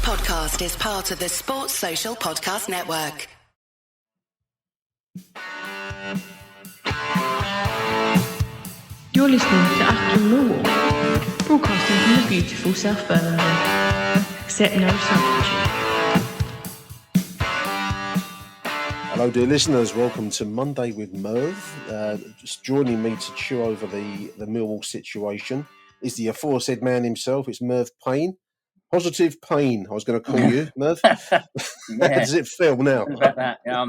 podcast is part of the Sports Social Podcast Network. You're listening to Achtung Millwall, broadcasting from the beautiful South Birmingham. Accept no substitute. Hello, dear listeners. Welcome to Monday with Merv. Just joining me to chew over the Millwall situation is the aforesaid man himself. It's Merv Payne. Positive Payne, I was going to call you, Merv. How does it feel now? About that, I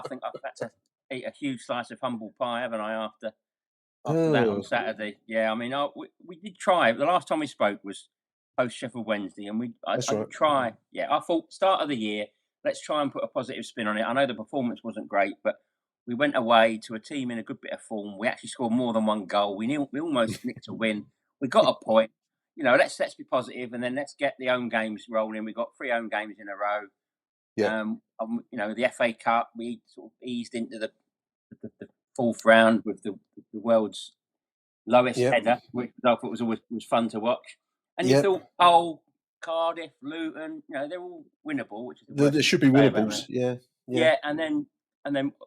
think I've had to eat a huge slice of humble pie, haven't I? After that on Saturday, we did try. The last time we spoke was post Sheffield Wednesday, and I try. Yeah, I thought start of the year, let's try and put a positive spin on it. I know the performance wasn't great, but we went away to a team in a good bit of form. We actually scored more than one goal. We almost nicked a win. We got a point. Let's be positive, and then let's get the home games rolling. We got 3 home games in a row. Yeah. The FA Cup, we sort of eased into the fourth round with the world's lowest header, which I thought was fun to watch. And you thought, Cardiff, Luton, they're all winnable. Which is there should be winnables. Yeah. And then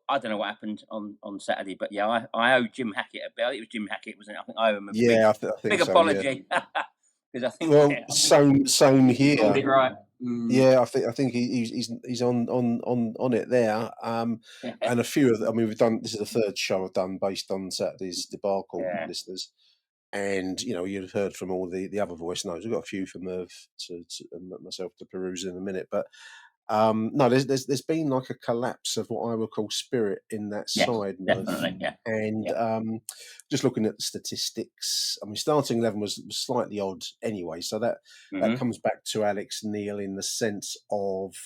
I don't know what happened on Saturday, but I owe Jim Hackett a bit. I think it was Jim Hackett, wasn't it? I think I owe him a big apology. Because I think same here. Got it right. Yeah, I think he's on it there. And a few of we've done. This is the third show I've done based on Saturday's debacle, listeners. And you've heard from all the other voice notes. We've got a few for Merv to myself to peruse in a minute, but no, there's been like a collapse of what I would call spirit in that side, Merv. And just looking at the statistics, starting 11 was slightly odd anyway, so that comes back to Alex Neil in the sense of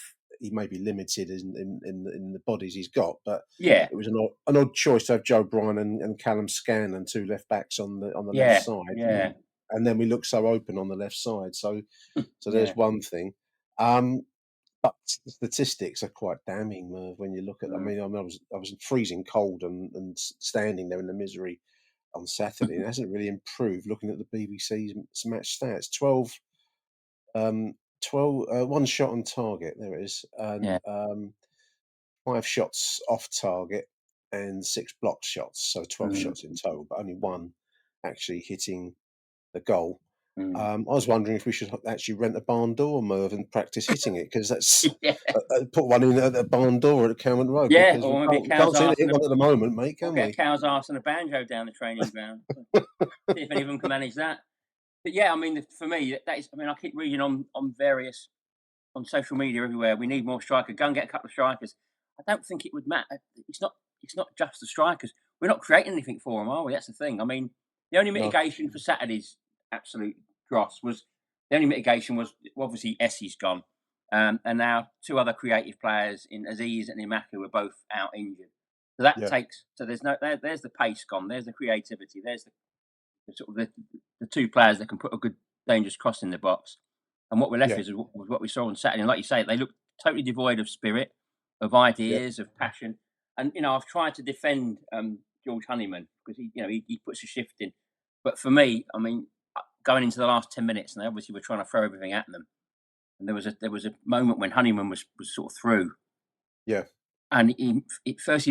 he may be limited in the bodies he's got, but it was an odd choice to have Joe Bryan and Callum Scanlon, 2 left backs on the left side, and then we look so open on the left side. So there's one thing. But the statistics are quite damning, Merv, when you look at. I was freezing cold and standing there in the misery on Saturday. It hasn't really improved. Looking at the BBC's match stats, 1 shot on target. There it is, and 5 shots off target and 6 blocked shots. So 12 shots in total, but only 1 actually hitting the goal. I was wondering if we should actually rent a barn door, Merv, and practice hitting it, because that's put one in at the barn door at Calmont Road. Yeah, or maybe can't seem to hit one at the moment, mate. Can we? Get a cow's arse and a banjo down the training ground. See if any of them can manage that. But for me, that is. I keep reading on social media everywhere. We need more strikers. Go and get a couple of strikers. I don't think it would matter. It's not just the strikers. We're not creating anything for them, are we? That's the thing. The only mitigation for Saturday's absolute dross was obviously Essie's gone, and now 2 other creative players in Aziz and Imaka were both out injured. So that takes. So there's the pace gone. There's the creativity. There's the sort of the 2 players that can put a good dangerous cross in the box. And what we're left with what we saw on Saturday. And like you say, they look totally devoid of spirit, of ideas, of passion. And I've tried to defend George Honeyman because he puts a shift in. But for me, going into the last 10 minutes, and they obviously were trying to throw everything at them. And there was a moment when Honeyman was sort of through. Yeah. And he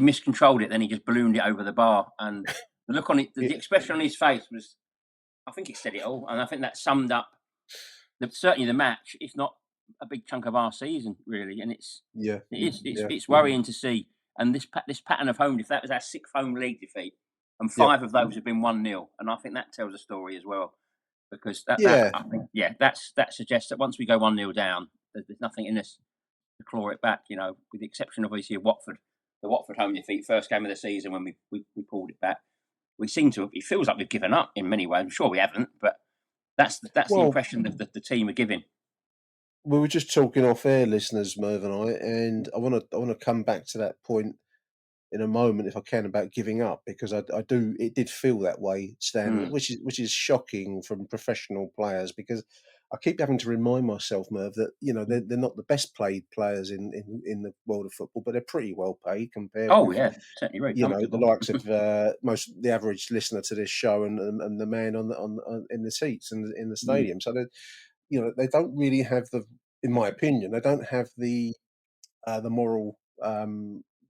miscontrolled it, then he just ballooned it over the bar. And the look on it, the expression on his face was, I think it said it all. And I think that summed up certainly the match, if not a big chunk of our season, really. And it's worrying to see. And this pattern of home, if that was our 6th home league defeat, and 5 of those have been 1-0, and I think that tells a story as well, because that suggests that once we go 1-0 down, there's nothing in us to claw it back. With the exception obviously of Watford, the Watford home defeat, first game of the season when we pulled it back. We seem to. It feels like we've given up in many ways. I'm sure we haven't, but that's the impression that the team are giving. We were just talking off air, listeners, Merv and I, and I want to come back to that point in a moment, if I can, about giving up, because it did feel that way, Stan, which is shocking from professional players, because I keep having to remind myself, Merv, that they're not the best paid players in the world of football, but they're pretty well paid compared. Oh yeah, certainly right. The likes of the average listener to this show and the man on in the seats and in the stadium. So they don't really have the in my opinion, they don't have the moral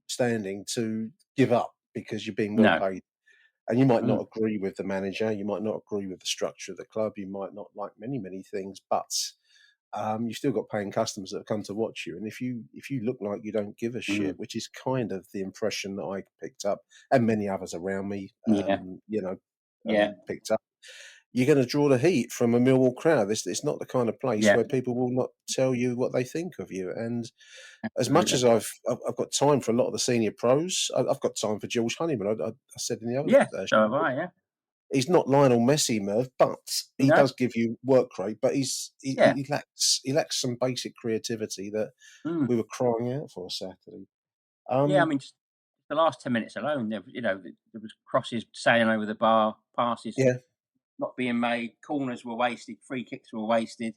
standing to give up because you're being well No. paid. And you might not Mm. agree with the manager, you might not agree with the structure of the club, you might not like many things, but you've still got paying customers that have come to watch you. And if you look like you don't give a shit, Mm. which is kind of the impression that I picked up, and many others around me, Yeah. Yeah. picked up, you're going to draw the heat from a Millwall crowd. It's not the kind of place Yeah. where people will not tell you what they think of you. And as much as Absolutely. I've got time for a lot of the senior pros, I've got time for George Honeyman. I said in the other Yeah. So have show, I. Yeah. he's not Lionel Messi, Merv, but he No. does give you work rate. But he Yeah. he lacks some basic creativity that Mm. we were crying out for Saturday. Yeah. I mean, just the last 10 minutes alone, there was crosses sailing over the bar, passes Yeah, not being made, corners were wasted, free kicks were wasted.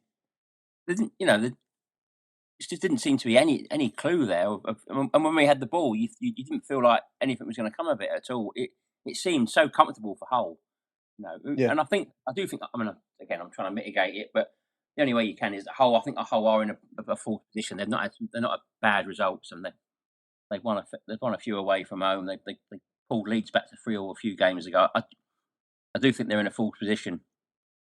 There just didn't seem to be any clue there. And when we had the ball, you didn't feel like anything was going to come of it at all. It seemed so comfortable for Hull, yeah, And I do think. I mean, again, I'm trying to mitigate it, but the only way you can is that Hull. I think Hull are in a fourth position. They're not a bad results, and they've won a few away from home. They pulled Leeds back to 3 a few games ago. I do think they're in a fourth position,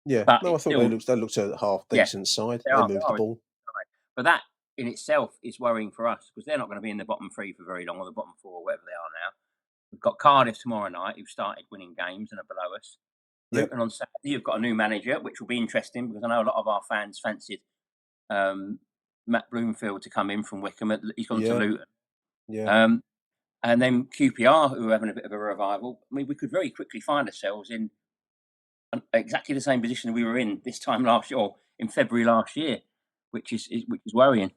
yeah. but No, I it's thought still they looked a half yeah, decent side. they They are. moved the ball. Right. But that in itself is worrying for us because they're not going to be in the bottom three for very long, or the bottom four, or whatever they are now. We've got Cardiff tomorrow night, who've started winning games and are below us. Yep. Luton on Saturday, you've got a new manager, which will be interesting because I know a lot of our fans fancied Matt Bloomfield to come in from Wickham. He's gone to Yeah. Luton. Yeah. And then QPR, who are having a bit of a revival. I mean, we could very quickly find ourselves in exactly the same position we were in this time last year, or in February last year, which is worrying.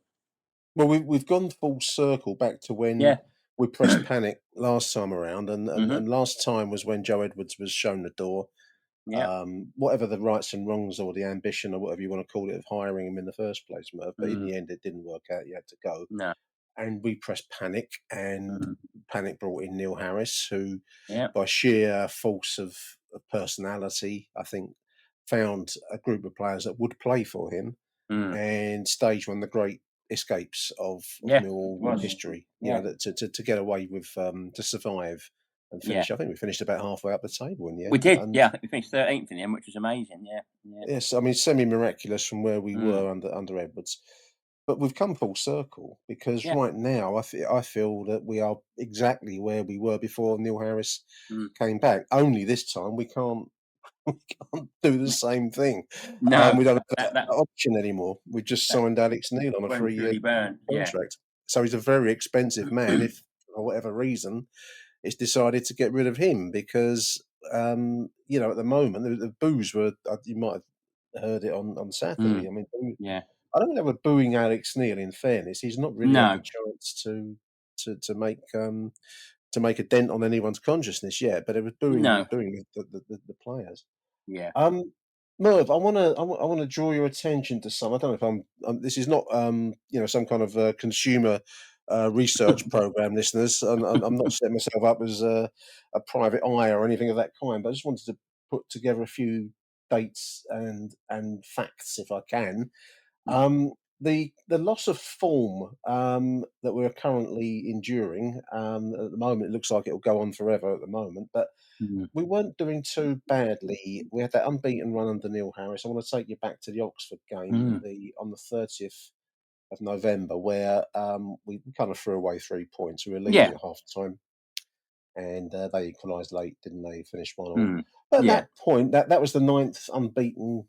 Well, we've gone full circle back to when Yeah. we pressed panic last time around, and Hmm. last time was when Joe Edwards was shown the door. Yeah. Whatever the rights and wrongs or the ambition or whatever you want to call it of hiring him in the first place, Merv, but in Mm. the end it didn't work out. You had to go, No. and we pressed panic, and Mm. panic brought in Neil Harris, who, Yeah. by sheer force of personality, I think, found a group of players that would play for him Mm. and stage one of the great escapes of Yeah. It Millwall was. history. You Yeah. know, that to get away with to survive and Yeah. finish. I think we finished about halfway up the table in the We end. did. And Yeah. I think we finished 13th in the end, which was amazing. Yeah. Yeah. yes, I mean semi miraculous from where we Mm. were under Edwards. But we've come full circle because Yeah. right now I feel that we are exactly where we were before Neil Harris Mm. came back. Only this time we can't we can't do the same thing. No. We don't have That that option anymore. We just that signed Alex Neil on a well and 3-year truly burned. Yeah. contract. So he's a very expensive man if, for whatever reason, it's decided to get rid of him because, at the moment, the boos were, you might have heard it on Saturday. Mm. I mean, Yeah. I don't think they were booing Alex Neil, in fairness. He's not really had the No. chance to make a dent on anyone's consciousness yet, but it was booing No. the players. Yeah. Um, Merv, I wanna draw your attention to some. I don't know if this is not some kind of consumer research program, listeners. And I'm not setting myself up as a private eye or anything of that kind. But I just wanted to put together a few dates and facts, if I can. Um, the loss of form that we're currently enduring at the moment, it looks like it'll go on forever at the moment, but Mm. we weren't doing too badly. We had that unbeaten run under Neil Harris. I want to take you back to the Oxford game Mm. on the 30th of November, where we kind of threw away 3 points. We were leading Yeah. at half time, and they equalised late, didn't they? Finished 1-1. Mm. But at Yeah. that point, that was the ninth unbeaten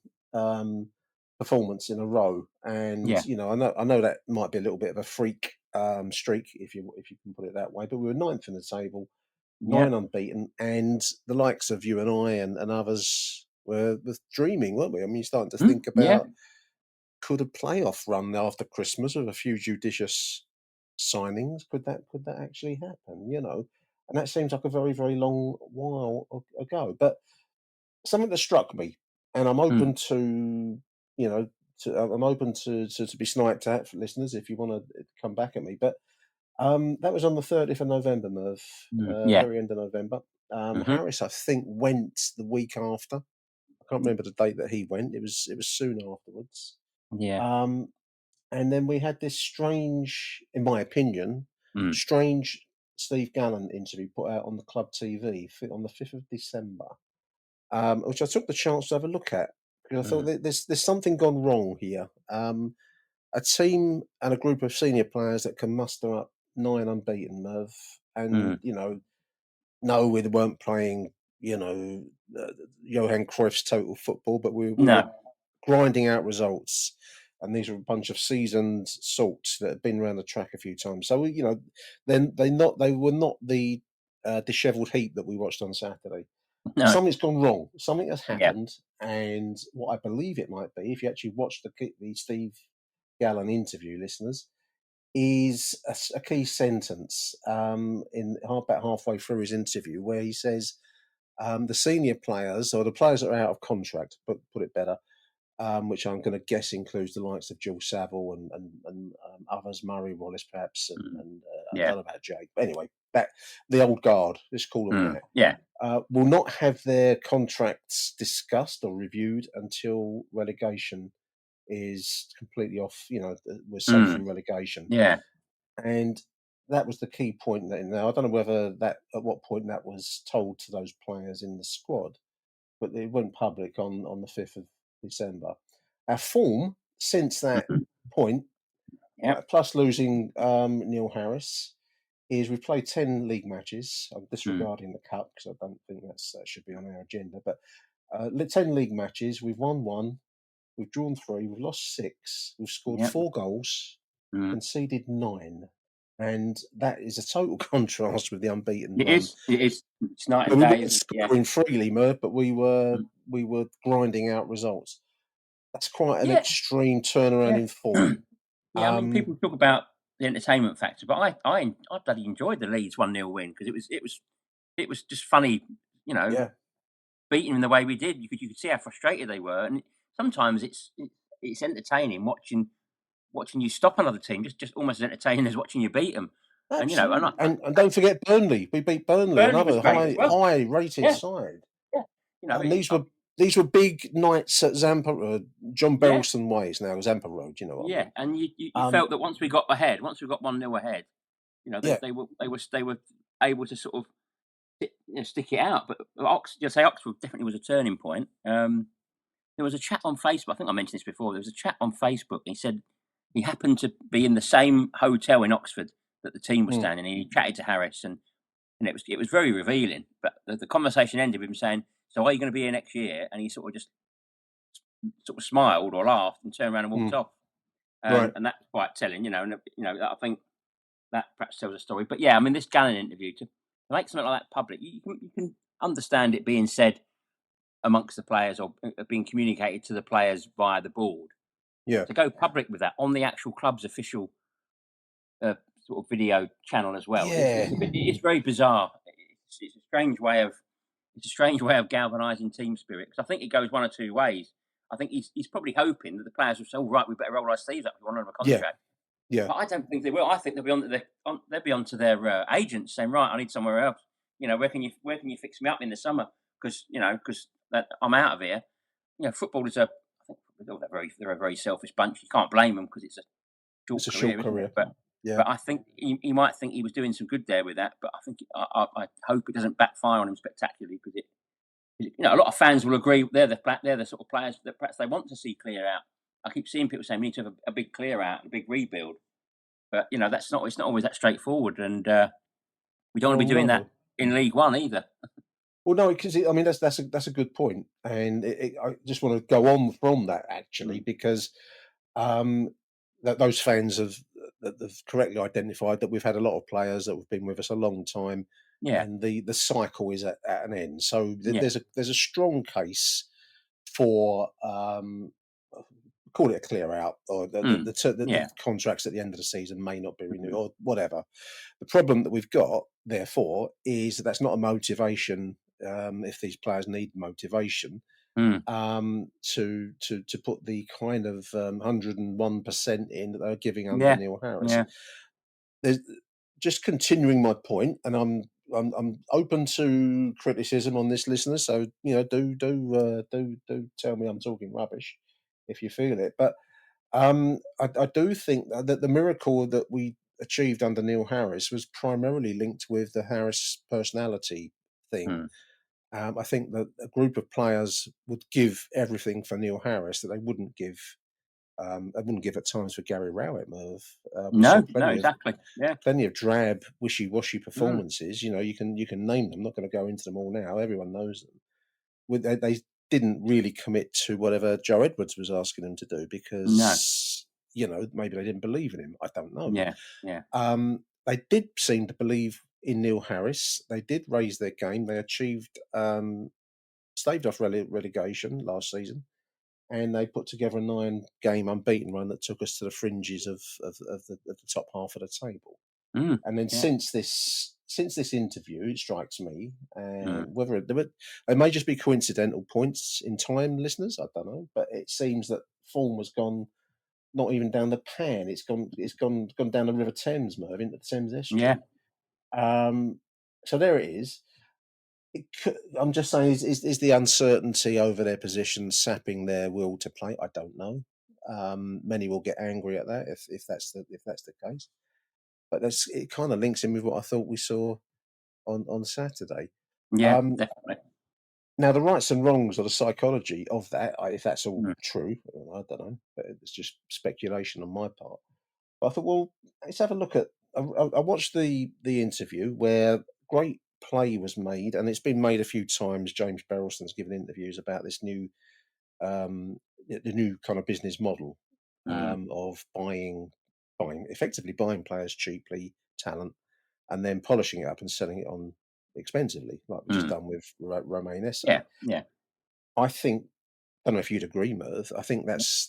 performance in a row, and Yeah. I know that might be a little bit of a freak streak, if you can put it that way. But we were ninth in the table, Yeah. 9 unbeaten, and the likes of you and I and others were dreaming, weren't we? I mean, you're starting to Mm. think Yeah. about, could a playoff run after Christmas with a few judicious signings, could that actually happen? And that seems like a very, very long while ago. But something that struck me, and I'm Mm. open to, I'm open to be sniped at for listeners if you want to come back at me. But that was on the 30th of November, Merv, Mm. Yeah. very end of November. Mhm. Harris, I think, went the week after. I can't remember the date that he went. It was soon afterwards. Yeah. Um, And then we had this strange, in my opinion, strange Steve Gallen interview put out on the club TV on the 5th of December, which I took the chance to have a look at because I thought there's something gone wrong here. A team and a group of senior players that can muster up 9 unbeaten, Merv, and no, we weren't playing, Johan Cruyff's total football, but we were grinding out results. And these are a bunch of seasoned salts that have been around the track a few times. So then they were not the dishevelled heap that we watched on Saturday. No. Something's gone wrong. Something has happened, and what I believe it might be, if you actually watch the Steve Gallen interview, listeners, is a key sentence about halfway through his interview where he says the senior players, or the players that are out of contract, but put it better, which I'm going to guess includes the likes of Jill Saville and others, Murray Wallace perhaps, and I don't know about Jake. But anyway, the old guard, let's call them that, will not have their contracts discussed or reviewed until relegation is completely off. We're safe from relegation. Yeah, and that was the key point. Now I don't know whether at what point that was told to those players in the squad, but it went public on the 5th of December. Our form since that point, plus losing Neil Harris, is we've played 10 league matches. I'm disregarding the cup because I don't think that should be on our agenda. But 10 league matches, we've won 1, we've drawn 3, we've lost 6, we've scored 4 goals, conceded 9. And that is a total contrast with the unbeaten run. It is. It's night and we day. weren't scoring freely, Merv, but we were grinding out results. That's quite an extreme turnaround in form. I mean, people talk about the entertainment factor, but I bloody enjoyed the Leeds 1-0 win because it was just funny, beating them the way we did. You could see how frustrated they were, and sometimes it's entertaining watching you stop another team, just almost as entertaining as watching you beat them. Absolutely. And don't forget Burnley. We beat Burnley another high-rated side. Yeah. And these were big nights at Zampa, John Berylson Way. It's now Zampa Road. You know what I mean? And you felt that once we got 1-0 ahead, they were able to sort of stick it out. But Oxford definitely was a turning point. There was a chap on Facebook. I think I mentioned this before. There was a chap on Facebook. And he said he happened to be in the same hotel in Oxford that the team was staying in. And he chatted to Harris, and it was very revealing. But the conversation ended with him saying, "So are you going to be here next year?" And he sort of smiled or laughed and turned around and walked off. And that's quite telling, And I think that perhaps tells a story. But yeah, I mean, this Gallen interview to make something like that public, you can understand it being said amongst the players or being communicated to the players via the board. Yeah. To go public with that on the actual club's official sort of video channel as well. Yeah. It's very bizarre. It's a strange way of galvanising team spirit, because I think it goes one or two ways. I think he's probably hoping that the players will say, "Oh, right, we better roll our sleeves up. We want another contract." Yeah. But I don't think they will. I think they'll be onto their agents saying, "Right, I need somewhere else. Where can you fix me up in the summer? Because I'm out of here." Footballers are. I think they're a very selfish bunch. You can't blame them because it's a short career. But I think he might think he was doing some good there with that. But I think I hope it doesn't backfire on him spectacularly, because a lot of fans will agree they're the sort of players that perhaps they want to see clear out. I keep seeing people saying we need to have a big clear out, a big rebuild. But it's not always that straightforward, and we don't want to be doing that in League One either. Well, no, because I mean that's a good point, and I just want to go on from that actually, because that those fans have correctly identified that we've had a lot of players that have been with us a long time, and the cycle is at an end. So there's a strong case for call it a clear out, or the contracts at the end of the season may not be renewed or whatever. The problem that we've got, therefore, is that's not a motivation. If these players need motivation, to put the kind of 101% in that they're giving under Neil Harris. Yeah. There's just continuing my point, and I'm open to criticism on this, listener. So do tell me I'm talking rubbish if you feel it. But I do think that the miracle that we achieved under Neil Harris was primarily linked with the Harris personality thing. I think that a group of players would give everything for Neil Harris that they wouldn't give. They wouldn't give at times for Gary Rowett, Merv. We saw No, exactly. Yeah. plenty of drab, wishy-washy performances. You know, you can name them. I'm not going to go into them all now. Everyone knows them. They didn't really commit to whatever Joe Edwards was asking them to do because maybe they didn't believe in him. I don't know. Yeah. They did seem to believe in Neil Harris. They did raise their game. They achieved staved off relegation last season, and they put together a 9-game unbeaten run that took us to the fringes of the top half of the table. And then since this interview, it strikes me, and whether it may just be coincidental points in time, listeners, I don't know, but it seems that form has gone not even down the pan; it's gone down the River Thames, Merv, into the Thames estuary. So there it is. I'm just saying, is the uncertainty over their position sapping their will to play? I don't know. Many will get angry at that if that's the case. But it kind of links in with what I thought we saw on Saturday. Yeah, definitely. Now, the rights and wrongs or the psychology of that, if that's all true, I don't know. But it's just speculation on my part. But I thought, well, let's have a look at. I watched the interview where great play was made, and it's been made a few times. James Berylston's given interviews about this new, the new kind of business model of effectively buying players cheaply, talent, and then polishing it up and selling it on expensively, like we've just done with Romain Esse. Yeah. I think, I don't know if you'd agree, Merv. I think that's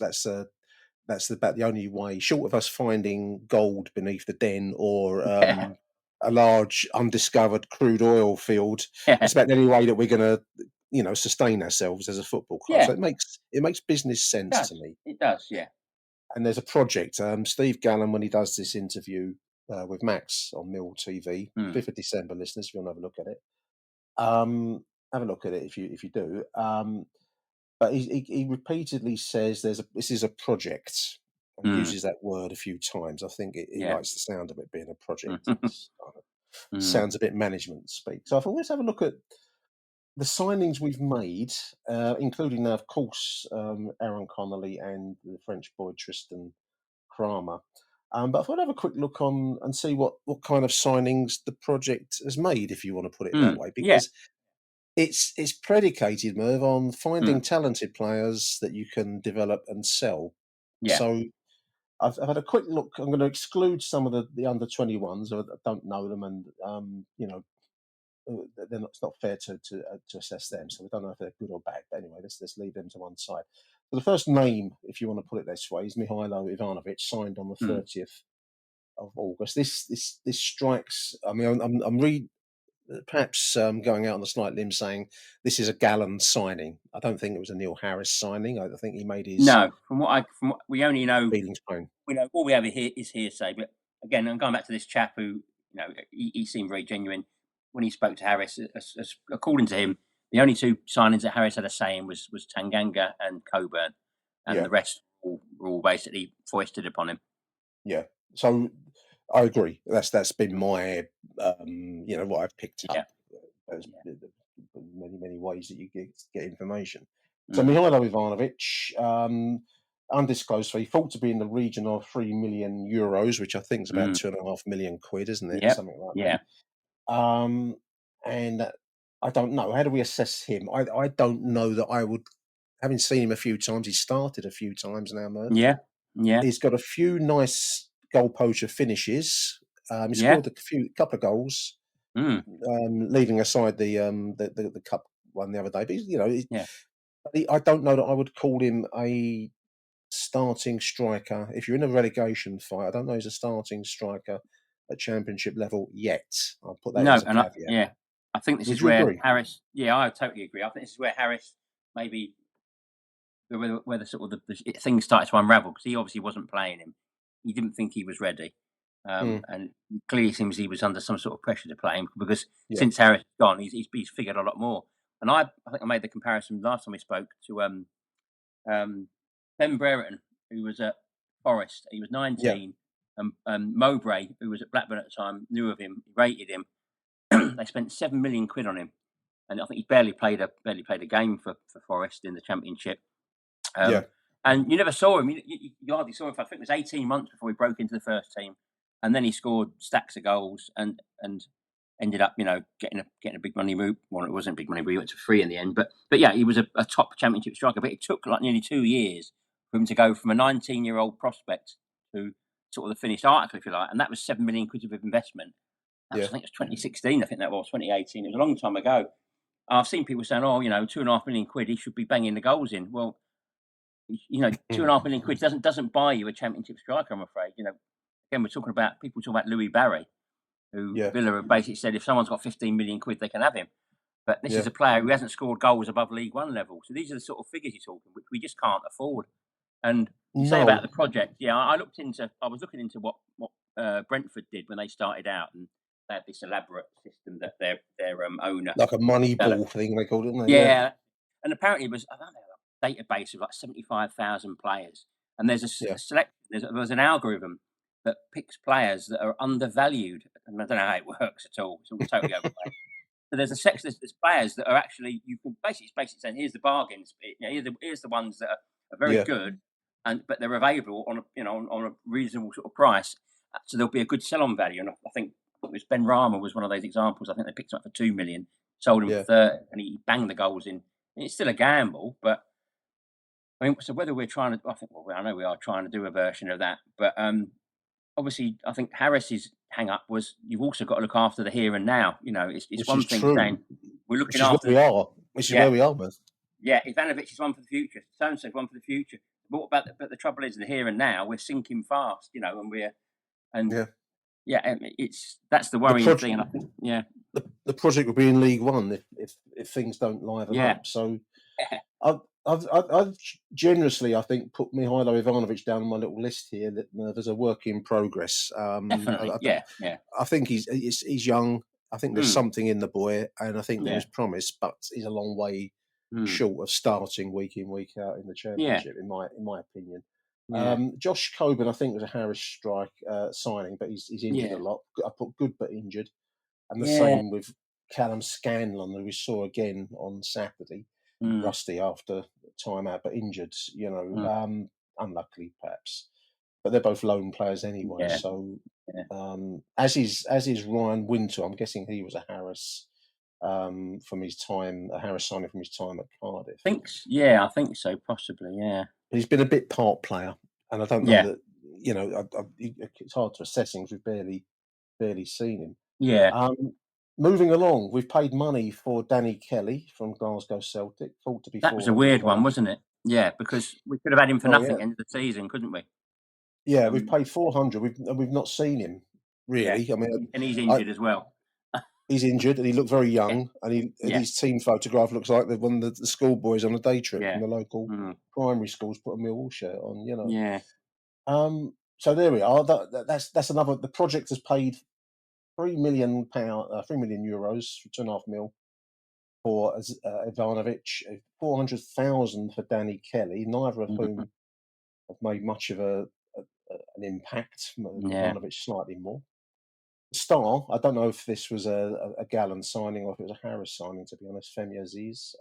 about the only way, short of us finding gold beneath the den or a large undiscovered crude oil field. It's about the only way that we're going to, sustain ourselves as a football club. So it makes business sense to me. It does, yeah. And there's a project. Steve Gallen, when he does this interview with Max on Mill TV, 5th of December, listeners, if you want to have a look at it, have a look at it if you do. But he repeatedly says this is a project and uses that word a few times. I think he likes the sound of it being a project. It sounds a bit management speak. So I thought, let's have a look at the signings we've made, including now, of course, Aaron Connolly and the French boy Tristan Kramer. But I thought I'd have a quick look on and see what kind of signings the project has made, if you want to put it that way, because it's predicated, Merv, on finding talented players that you can develop and sell. Yeah. So I've had a quick look. I'm going to exclude some of the under 21s. I don't know them, and it's not fair to assess them. So we don't know if they're good or bad. But anyway, let's leave them to one side. So the first name, if you want to put it this way, is Mihailo Ivanovic, signed on the 30th of August. This strikes. I mean, I'm perhaps going out on a slight limb saying this is a Gallen signing. I don't think it was a Neil Harris signing. I think he made his from what we only know. Feelings plain. We know all we have here is hearsay. But again, I'm going back to this chap who he seemed very genuine when he spoke to Harris. According to him, the only two signings that Harris had a say in was Tanganga and Coburn, and the rest were all basically foisted upon him. Yeah. So I agree. That's been my what I've picked up. There's many ways that you get information. So Mihailo Ivanovic, undisclosed fee, thought to be in the region of €3 million, which I think is about £2.5 million, isn't it? Something like that. And I don't know. How do we assess him? I don't know that I would. Having seen him a few times, he's started a few times now, Merv. Yeah. He's got a few nice goal poacher finishes. He scored a couple of goals, leaving aside the cup one the other day. But I don't know that I would call him a starting striker. If you're in a relegation fight, I don't know he's a starting striker at Championship level yet. I'll put that as a caveat. I think this Would is you where agree? Harris. Yeah, I totally agree. I think this is where Harris maybe where the sort of the things started to unravel, because he obviously wasn't playing him. He didn't think he was ready, and it clearly seems he was under some sort of pressure to play him, because since Harris has gone, he's figured a lot more. And I think I made the comparison last time we spoke to Ben Brereton, who was at Forest. He was Yeah. 19. Mowbray, who was at Blackburn at the time, knew of him, rated him. They spent £7 million on him, and I think he barely played a game for Forest in the Championship. Yeah. And you never saw him. You hardly saw him. I think it was 18 months before he broke into the first team, and then he scored stacks of goals and ended up, getting a big money move. Well, it wasn't a big money move; it went to free in the end. But yeah, he was a top Championship striker. But it took like nearly 2 years for him to go from a 19-year-old prospect to sort of the finished article, if you like. And that was £7 million of investment. I think it was 2016. I think that was 2018. It was a long time ago. I've seen people saying, "Oh, £2.5 million, he should be banging the goals in." Well, £2.5 million doesn't buy you a Championship striker, I'm afraid. Again, people talking about Louis Barry, who Villa have basically said if someone's got £15 million, they can have him. But this is a player who hasn't scored goals above League One level. So these are the sort of figures you're talking, which we just can't afford. And you say about the project, I was looking into what Brentford did when they started out, and they had this elaborate system that their owner, like a money ball thing they called it, didn't they? Yeah. And apparently it was, I don't know, a database of like 75,000 players, and there's a select. There's an algorithm that picks players that are undervalued, and I don't know how it works at all. It's all totally overplayed. So there's a section. There's players that are actually you can basically saying here's the bargains. Here's the ones that are very good, but they're available on a reasonable sort of price. So there'll be a good sell-on value. And I think it was Ben Rama was one of those examples. I think they picked him up for £2 million, sold him for 30, and he banged the goals in. It's still a gamble, but I mean, so whether we're trying to, I know we are trying to do a version of that, but obviously, I think Harris's hang up was you've also got to look after the here and now. It's one thing saying we're looking after. Which is where we are, man. Yeah, Ivanovic is one for the future. So-and-so one for the future. But what about but the trouble is the here and now we're sinking fast, and that's the worrying thing. And I think the project will be in League One if things don't liven up. So I've generously, I think, put Mihailo Ivanovic down on my little list here that there's a work in progress. Definitely, I think he's young. I think there's something in the boy, and I think there is promise, but he's a long way short of starting week in, week out in the Championship, in my opinion. Josh Coburn, I think, was a Harris strike signing, but he's injured a lot. I put good but injured, and the same with Callum Scanlon, who we saw again on Saturday. Rusty after time out, but injured, unluckily perhaps. But they're both lone players anyway. So as is Ryan Winter, I'm guessing he was a Harris from his time, a Harris signing from his time at Cardiff. I think so, possibly, But he's been a bit part player, and I don't know that it's hard to assess him because we've barely seen him. Moving along, we've paid money for Danny Kelly from Glasgow Celtic. Thought to be that was a weird one, wasn't it? Yeah, because we could have had him for nothing end of the season, couldn't we? Yeah, we've paid 400. We've not seen him really. Yeah. I mean, and he's injured as well. He's injured, and he looked very young. And his team photograph looks like one of the schoolboys on a day trip from the local primary schools. Put a Millwall shirt on, Yeah. So there we are. That's another. The project has paid €3 million, €3 million, 2.5 mil for Ivanovic, 400,000 for Danny Kelly. Neither of whom have made much of an impact. Ivanovic slightly more. Star, I don't know if this was a Gallen signing or if it was a Harris signing, to be honest. Femi Aziz.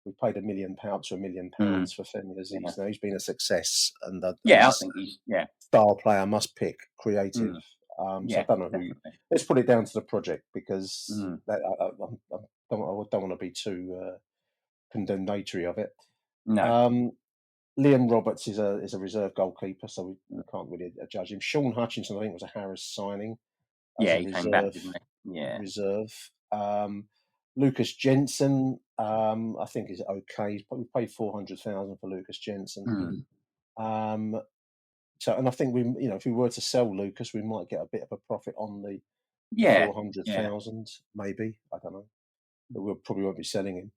We paid £1 million to £1 million for Femi Aziz. Now he's been a success, and I think he's star player must pick creative. So I don't know who. Let's put it down to the project because I don't want to be too condemnatory of it. No. Liam Roberts is a reserve goalkeeper, so we can't really judge him. Sean Hutchinson, I think, was a Harris signing. He came back, didn't he? Reserve. Lucas Jensen, I think is okay. We paid 400,000 for Lucas Jensen. So, and I think if we were to sell Lucas, we might get a bit of a profit on the 400,000, maybe. I don't know, but we probably won't be selling him.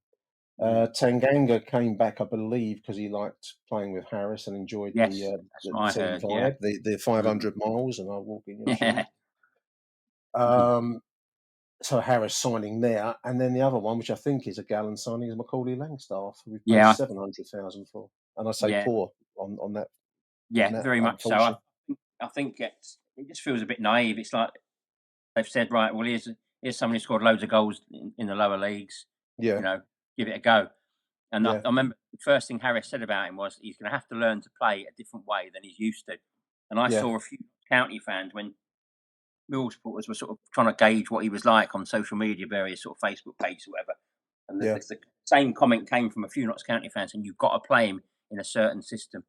Tanganga came back, I believe, because he liked playing with Harris and enjoyed the team vibe, the 500 miles, and I walk in your shoes. So Harris signing there, and then the other one, which I think is a Gallen signing, is Macaulay Langstaff. We've paid 700,000 for, and I say poor on that Yeah, that, very much so. unfortunately. I think it just feels a bit naive. It's like they've said, right, well, here's someone who scored loads of goals in the lower leagues. Yeah, You know, give it a go. And I yeah, remember the first thing Harris said about him was he's going to have to learn to play a different way than he's used to. And I yeah, saw a few County fans when Mill supporters were sort of trying to gauge what he was like on social media, various sort of Facebook pages or whatever. And yeah, the same comment came from a few Notts County fans, and you've got to play him in a certain system.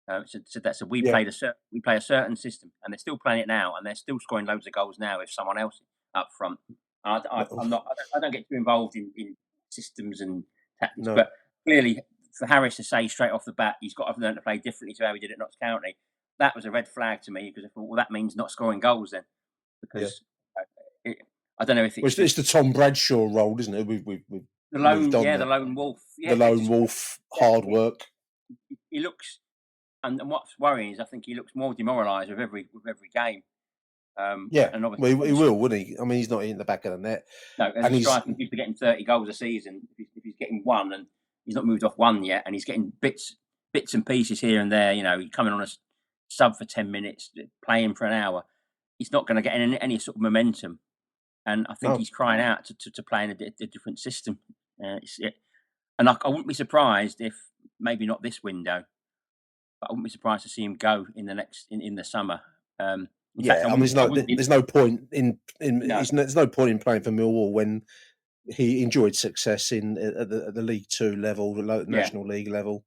So we yeah. we play a certain system, and they're still playing it now, and they're still scoring loads of goals now with someone else up front. I'm not. I don't get too involved in systems and tactics, No, but clearly for Harris to say straight off the bat he's got to learn to play differently to how he did at Notts County, that was a red flag to me because I thought, well, that means not scoring goals then, yeah. because I don't know if Well, it's it's just the Tom Bradshaw role, isn't it? We've the moved lone, on the now. lone wolf. Yeah, The because lone it's wolf, yeah, hard work. he looks, and what's worrying is I think he looks more demoralised with every game. Yeah, And obviously, well, he will, wouldn't he? I mean, he's not in the back of the net, no, as and a he's striker, used to getting 30 goals a season. If he's getting one, and he's not moved off one yet, and he's getting bits and pieces here and there. You know, he's coming on a sub for 10 minutes, playing for an hour. He's not going to get any sort of momentum, and I think no. he's crying out to play in a different system. And I wouldn't be surprised if maybe not this window, but I wouldn't be surprised to see him go in the summer. In fact, Yeah, I mean, I wouldn't be. there's no point in No, there's no point in playing for Millwall when he enjoyed success at the League Two level, the yeah, National League level,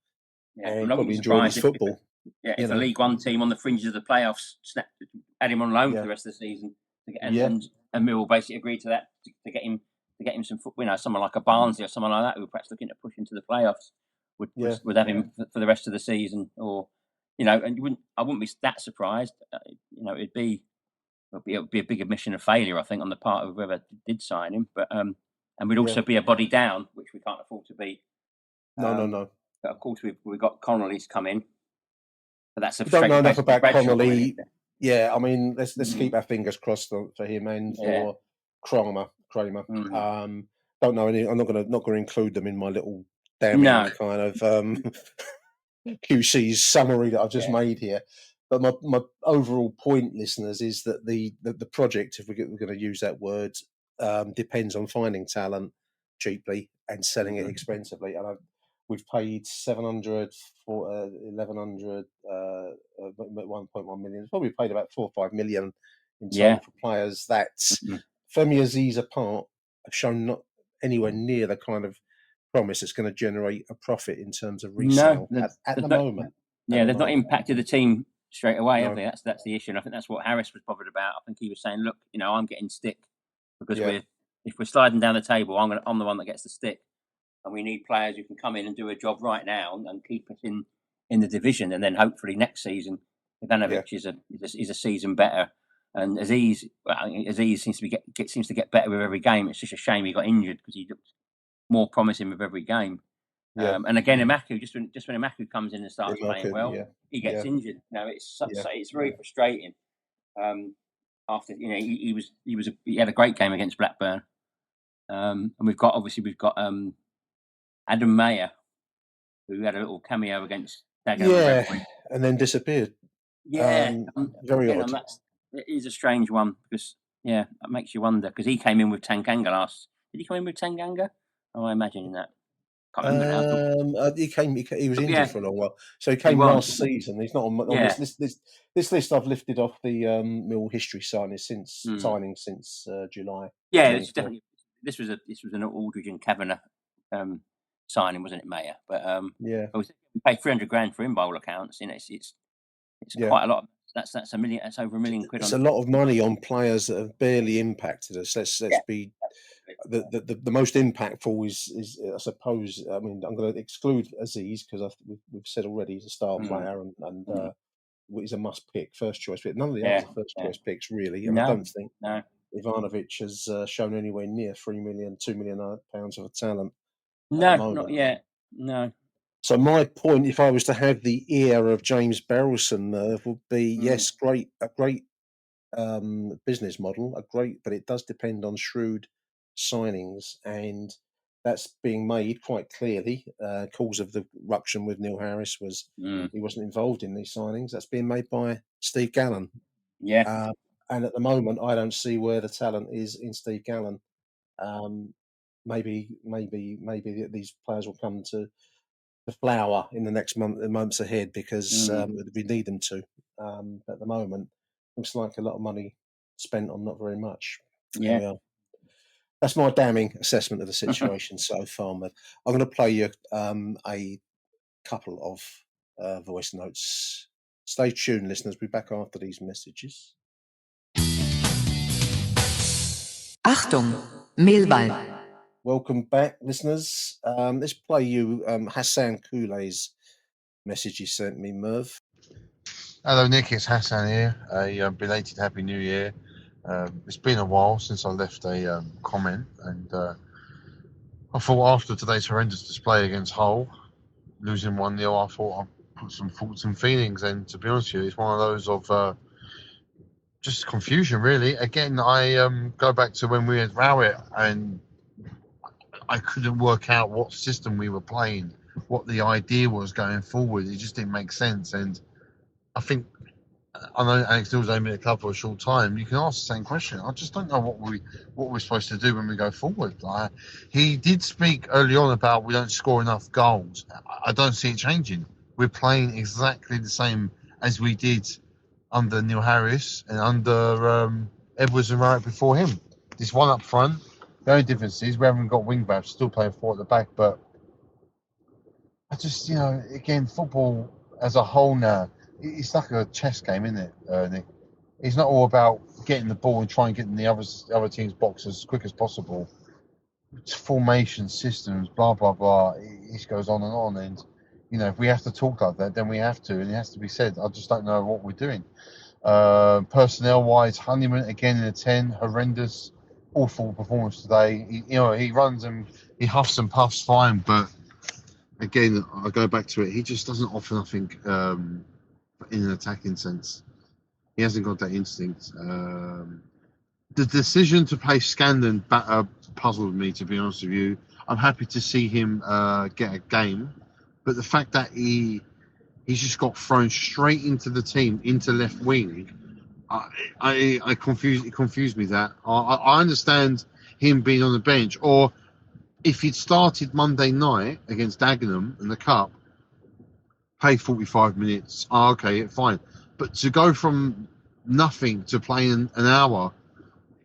yeah. I and mean, I wouldn't probably be enjoyed his surprised football. You if a know, League One team on the fringes of the playoffs had him on loan for yeah, the rest of the season, yeah, and Millwall basically agreed to that to get him some someone like a Barnsley or someone like that who were perhaps looking to push into the playoffs yeah, would have him for the rest of the season, or and I wouldn't be that surprised. It would be a big admission of failure, I think, on the part of whoever did sign him. But and we'd yeah. also be a body down, which we can't afford to be. No, no, Um, no. but of course, we've got Connolly's come in, but that's a We don't straight know enough replacement for about Bradshaw, really. Connolly. Yeah, I mean, let's Mm, keep our fingers crossed for him and yeah. for Kramer. Mm. Don't know any. I'm not gonna include them in my little damning No. kind of QC's summary that I've just Yeah. made here. But my overall point, listeners, is that the project, if we're going to use that word, depends on finding talent cheaply and selling it Mm-hmm. expensively. And we've paid 700 for 1100, 1.1 million. Probably paid about 4 or 5 million in Yeah. total for players that Mm-hmm. Femi Aziz apart have shown not anywhere near the kind of promise that's going to generate a profit in terms of No, resale at there's the not. moment. At Yeah, the they've not moment, impacted the team straight away, have no, they? That's the issue, and I think that's what Harris was bothered about. I think he was saying, "Look, I'm getting stick because yeah, if we're sliding down the table, I'm the one that gets the stick, and we need players who can come in and do a job right now and keep us in the division, and then hopefully next season, yeah, Ivanovic is a season better." And Aziz seems to get better with every game. It's just a shame he got injured because he looked more promising with every game. yeah. And again, Imaku, just when Imaku comes in and In starts playing market, well, yeah, he gets yeah, injured. yeah, It's very frustrating. After he had a great game against Blackburn, and we've got Adam Mayer, who had a little cameo against Dagenham and yeah, Brentford. and then disappeared. Yeah, Very again, odd. it is a strange one because that makes you wonder because he came in with Tanganga last. Did he come in with Tanganga? Oh, I imagine that. Can't remember now. He was injured Yeah, for a long while, so he he came was. last season. He's not on Yeah. this list. I've lifted off the Mill history signing Mm. since July Yeah, it's 24. definitely this was an Aldridge and Kavanagh signing, wasn't it, Mayer? But Yeah, we paid 300 grand for him by all accounts. It's yeah. quite a lot. That's a million. That's over £1 million It's on. a lot of money on players that have barely impacted us. Let's Yeah, be absolutely. the most impactful is I suppose. I mean, I'm going to exclude Aziz because we've said already he's a star Mm, player and mm, he's a must pick, first choice pick. None of the others yeah, are first yeah. choice picks really, and I No, don't think no, Ivanovic has shown anywhere near 2 million pounds of talent at the no, not moment. yet. No. So my point, if I was to have the ear of James Berylson, would be Mm, yes, a great business model, but it does depend on shrewd signings and that's being made quite clearly. Cause of the ruction with Neil Harris was he wasn't involved in these signings. That's being made by Steve Gallen. Yeah. And at the moment, I don't see where the talent is in Steve Gallen. Maybe these players will come to the flower in the next months ahead because we need them to. But at the moment, looks like a lot of money spent on not very much. Yeah. That's my damning assessment of the situation so far, Merv. I'm going to play you a couple of voice notes. Stay tuned, listeners. We'll be back after these messages. Achtung, Millwall. Welcome back, listeners. Let's play you Hassan Koule's message he sent me, Merv. Hello, Nick. It's Hassan here. A belated Happy New Year. It's been a while since I left a comment, and I thought after today's horrendous display against Hull, losing 1-0, I thought I'd put some thoughts and feelings. And to be honest with you, it's one of those of just confusion, really. Again, I go back to when we had Rowett, and I couldn't work out what system we were playing, what the idea was going forward. It just didn't make sense. And I think, I know Alex Neil's only been at the club for a short time. You can ask the same question. I just don't know what we're supposed to do when we go forward. He did speak early on about we don't score enough goals. I don't see it changing. We're playing exactly the same as we did under Neil Harris and under Edwards and Rowett before him. This one up front. The only difference is we haven't got wing backs, still playing 4 at the back. But I just, again, football as a whole now, it's like a chess game, isn't it, Nick? It's not all about getting the ball and trying to get in the other team's box as quick as possible. It's formation, systems, blah, blah, blah. It just goes on and on. And, if we have to talk like that, then we have to. And it has to be said. I just don't know what we're doing. Personnel-wise, Honeyman, again in a 10, horrendous, awful performance today. He runs and he huffs and puffs fine. But, again, I go back to it. He just doesn't offer nothing in an attacking sense. He hasn't got that instinct. The decision to play Scandon puzzled me, to be honest with you. I'm happy to see him get a game, but the fact that he's just got thrown straight into the team, into left wing, it confused me. That I understand him being on the bench, or if he'd started Monday night against Dagenham in the Cup, play 45 minutes. Okay, fine. But to go from nothing to playing an hour,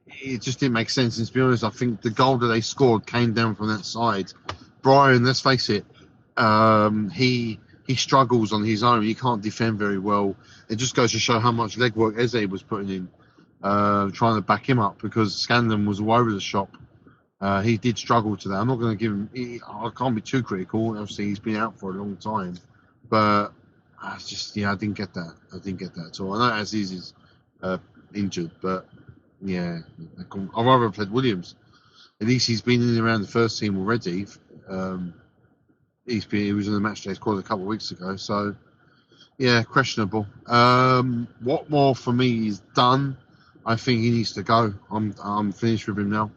it just didn't make sense. And to be honest, I think the goal that they scored came down from that side. Brian, let's face it, he struggles on his own. He can't defend very well. It just goes to show how much legwork Eze was putting in, trying to back him up, because Scandon was all over the shop. He did struggle to that. I'm not going to give him. I can't be too critical. Obviously, he's been out for a long time. But I didn't get that. I didn't get that at all. I know Aziz is injured, but yeah, I'd rather have played Williams. At least he's been in and around the first team already. He was in the match day squad a couple of weeks ago. So yeah, questionable. What more for me is done. I think he needs to go. I'm finished with him now.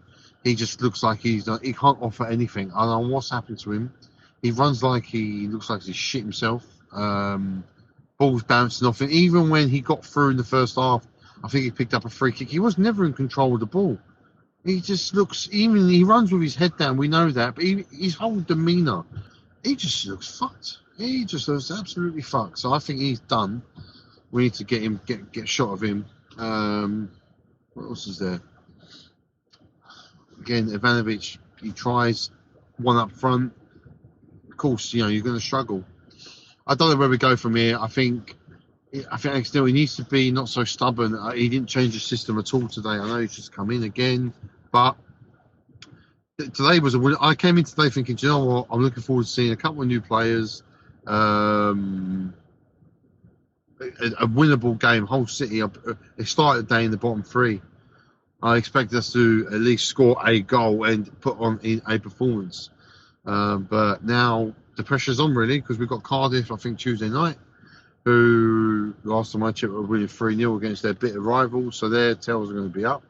He just looks like he can't offer anything. I don't know what's happened to him. He runs like he looks like he's shit himself. Balls bouncing off him. Even when he got through in the first half, I think he picked up a free kick. He was never in control of the ball. He just looks, even he runs with his head down. We know that, but his whole demeanour, he just looks fucked. He just looks absolutely fucked. So I think he's done. We need to get a shot of him. What else is there? Again, Ivanovic, he tries one up front. Of course, you're going to struggle. I don't know where we go from here. I think Alex Neil, he needs to be not so stubborn. He didn't change the system at all today. I know he's just come in again, but today was a win. I came in today thinking, do you know what? I'm looking forward to seeing a couple of new players. A winnable game. Hull City, they started the day in the bottom 3. I expect us to at least score a goal and put on in a performance. But now the pressure's on, really, because we've got Cardiff, I think, Tuesday night, who last time I checked were winning 3-0 against their bitter rivals, so their tails are going to be up.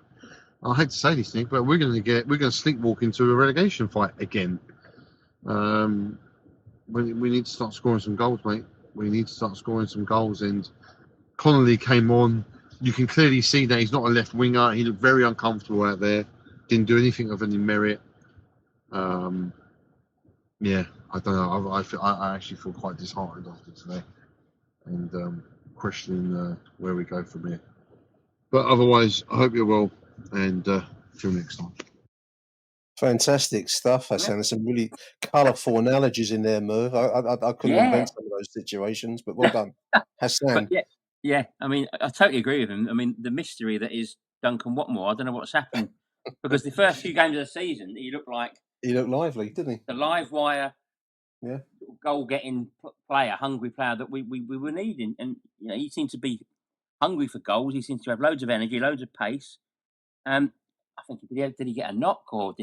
I hate to say this, Nick, but we're going to sleepwalk into a relegation fight again. We need to start scoring some goals, mate. We need to start scoring some goals. And Connolly came on. You can clearly see that he's not a left winger. He looked very uncomfortable out there. Didn't do anything of any merit. Yeah, I don't know. I actually feel quite disheartened after today, and questioning where we go from here. But otherwise, I hope you're well, and till next time. Fantastic stuff, Hassan. There's some really colourful analogies in there, Merv. I couldn't invent some of those situations, but well done, Hassan. But yeah. I mean, I totally agree with him. I mean, the mystery that is Duncan Watmore. I don't know what's happened because the first few games of the season, he looked lively, didn't he? The live wire, yeah, goal-getting player, hungry player that we were needing, and he seemed to be hungry for goals. He seems to have loads of energy, loads of pace. I think did he get a knock or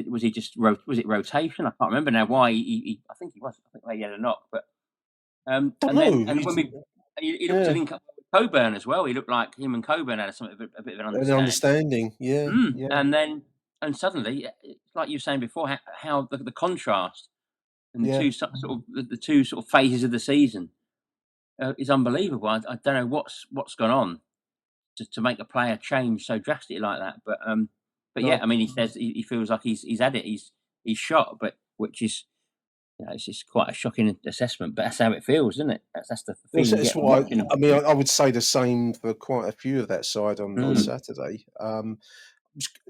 was it rotation? I can't remember now why I think he was. I think he had a knock, but when he looked to link up with Coburn as well. He looked like him and Coburn had a bit of an understanding. Yeah. And suddenly, like you were saying before, how the contrast and the two sort of phases of the season is unbelievable. I don't know what's gone on to make a player change so drastically like that. But yeah, I mean, he says he feels like he's had it. He's shot, but which is it's just quite a shocking assessment. But that's how it feels, isn't it? That's the feeling. I would say the same for quite a few of that side on Saturday. I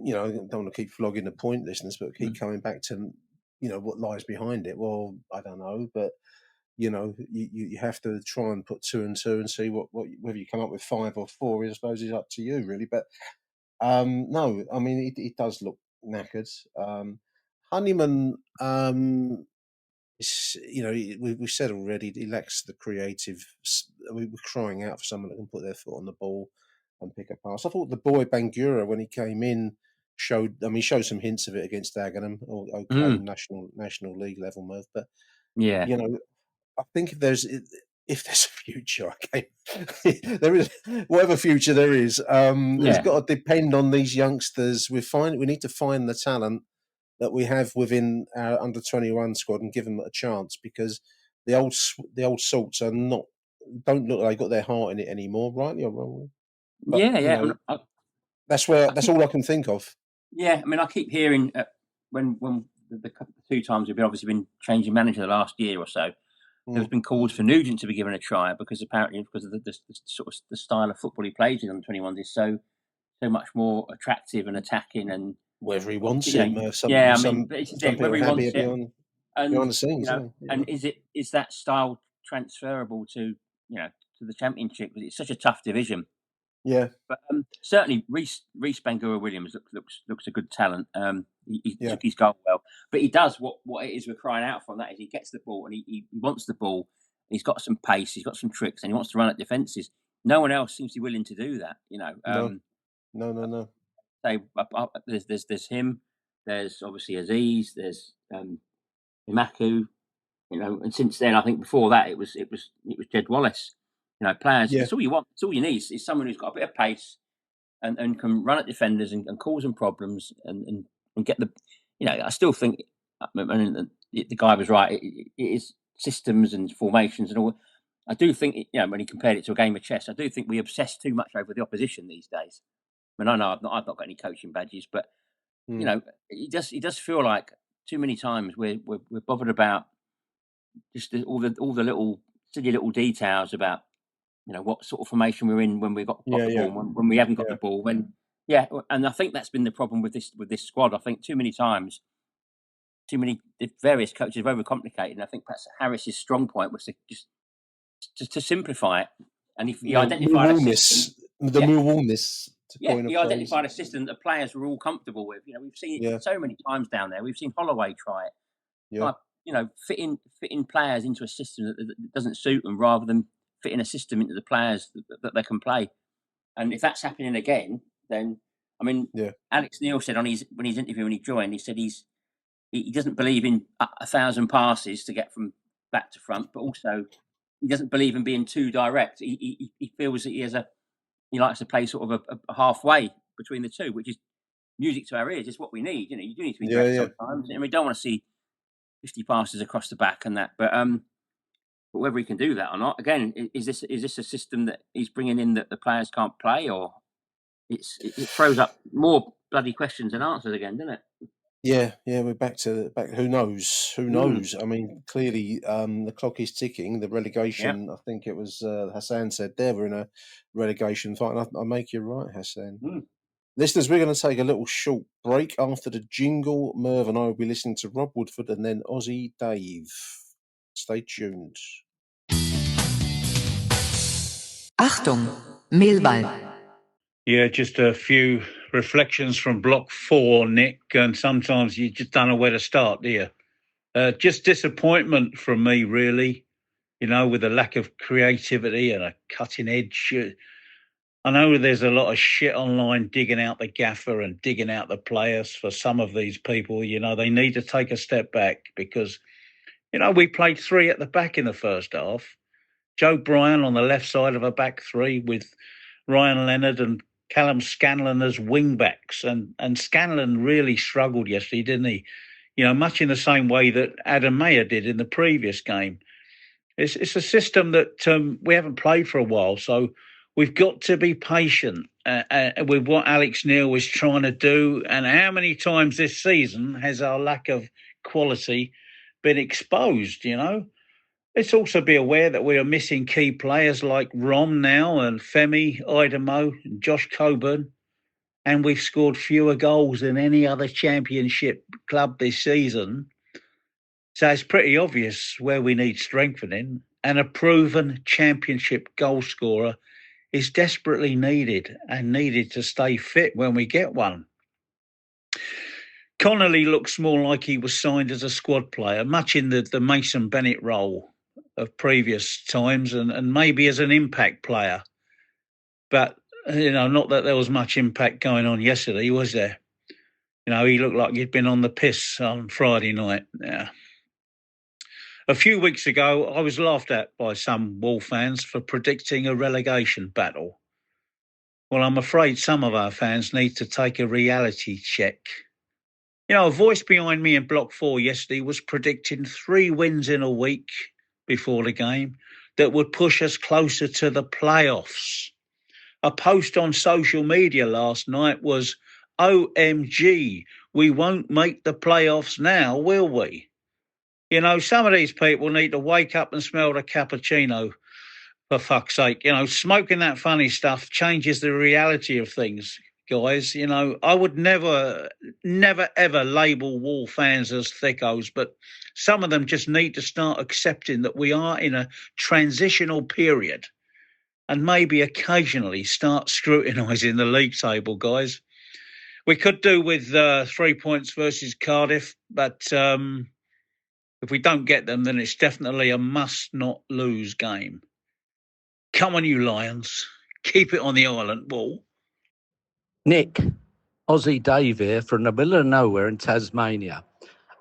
don't want to keep flogging the point, listeners, but keep coming back to what lies behind it. Well, I don't know, but you have to try and put 2 and 2 and see whether you come up with 5 or 4. I suppose is up to you, really. But no, I mean it does look knackered. Honeyman, we've said already he lacks the creative. We're crying out for someone that can put their foot on the ball and pick a pass. I thought the boy Bangura, when he came in, showed some hints of it against Dagenham. National League level, Merv, but I think if there's a future, there is whatever future there is. It's got to depend on these youngsters. We need to find the talent that we have within our under 21 squad and give them a chance, because the old salts don't look like they got their heart in it anymore, rightly or wrongly. But, that's all I can think of. Yeah, I mean, I keep hearing when the 2 times we've obviously been changing manager the last year or so. There's been calls for Nugent to be given a try because of the style of football he plays in under 21s is so much more attractive and attacking, and whether he wants it. Whether he wants it behind the scenes. And is that style transferable to the Championship? Because it's such a tough division. Yeah, but certainly Reece Bangura Williams looks a good talent. He took his goal well, but he does what it is we're crying out for. And that is he gets the ball and he wants the ball. He's got some pace. He's got some tricks, and he wants to run at defences. No one else seems to be willing to do that. No. There's him. There's obviously Aziz. There's Imaku. And since then, I think before that it was Jed Wallace. Players. That's all you want. That's all you need is someone who's got a bit of pace and can run at defenders and cause them problems and get the. I still think the guy was right. It is systems and formations and all. I do think when he compared it to a game of chess, I do think we obsess too much over the opposition these days. I mean, I know I've not got any coaching badges, but it does feel like too many times we're bothered about just all the little silly little details about what sort of formation we're in when we got the ball, when we haven't got the ball, and I think that's been the problem with this squad. I think too many times, too many various coaches have overcomplicated, and I think perhaps Harris's strong point was to just to simplify it. And if he identified a system, he identified a system that the players were all comfortable with. We've seen it so many times down there. We've seen Holloway try it. Like, fitting players into a system that doesn't suit them, rather than fitting a system into the players that they can play. And if that's happening again, then Alex Neil said when his interview when he joined, he said he doesn't believe in 1,000 passes to get from back to front, but also he doesn't believe in being too direct. He feels that he likes to play sort of a halfway between the two, which is music to our ears. It's what we need. You know, you do need to be Yeah, direct yeah. sometimes, and we don't want to see 50 passes across the back and that. But whether he can do that or not, again, is this a system that he's bringing in that the players can't play, or it throws up more bloody questions than answers again, doesn't it? Yeah, we're back. Who knows? Who knows? I mean, clearly, the clock is ticking. The relegation. I think it was Hassan said there we're in a relegation fight. And I make you right, Hassan. Listeners, we're going to take a little short break. After the jingle, Merv and I will be listening to Rob Woodford and then Aussie Dave. Stay tuned. Achtung, Millwall. Yeah, just a few reflections from Block 4, Nick, and sometimes you just don't know where to start, do you? Just disappointment from me, really, you know, with a lack of creativity and a cutting edge. I know there's a lot of shit online digging out the gaffer and digging out the players for some of these people. You know, they need to take a step back because, you know, we played three at the back in the first half. Joe Bryan on the left side of a back three with Ryan Leonard and Callum Scanlon as wing-backs. And Scanlon really struggled yesterday, didn't he? You know, much in the same way that Adam Mayer did in the previous game. It's a system that we haven't played for a while, so we've got to be patient with what Alex Neil was trying to do. And how many times this season has our lack of quality been exposed, you know? Let's also be aware that we are missing key players like Rom now and Femi, Idemo and Josh Coburn. And we've scored fewer goals than any other championship club this season. So it's pretty obvious where we need strengthening. And a proven championship goal scorer is desperately needed and needed to stay fit when we get one. Connolly looks more like he was signed as a squad player, much in the Mason Bennett role of previous times and maybe as an impact player. But, you know, not that there was much impact going on yesterday, was there? You know, he looked like he'd been on the piss on Friday night. Yeah. A few weeks ago, I was laughed at by some Wall fans for predicting a relegation battle. Well, I'm afraid some of our fans need to take a reality check. You know, a voice behind me in Block 4 yesterday was predicting 3 wins in a week before the game that would push us closer to the playoffs. A post on social media last night was, OMG, we won't make the playoffs now, will we? You know, some of these people need to wake up and smell the cappuccino, for fuck's sake. You know, smoking that funny stuff changes the reality of things, guys. You know, I would never, ever label Wall fans as thickos, but some of them just need to start accepting that we are in a transitional period and maybe occasionally start scrutinising the league table, guys. We could do with 3 points versus Cardiff, but if we don't get them, then it's definitely a must-not-lose game. Come on, you Lions. Keep it on the island, Wall. Nick, Aussie Dave here from the middle of nowhere in Tasmania.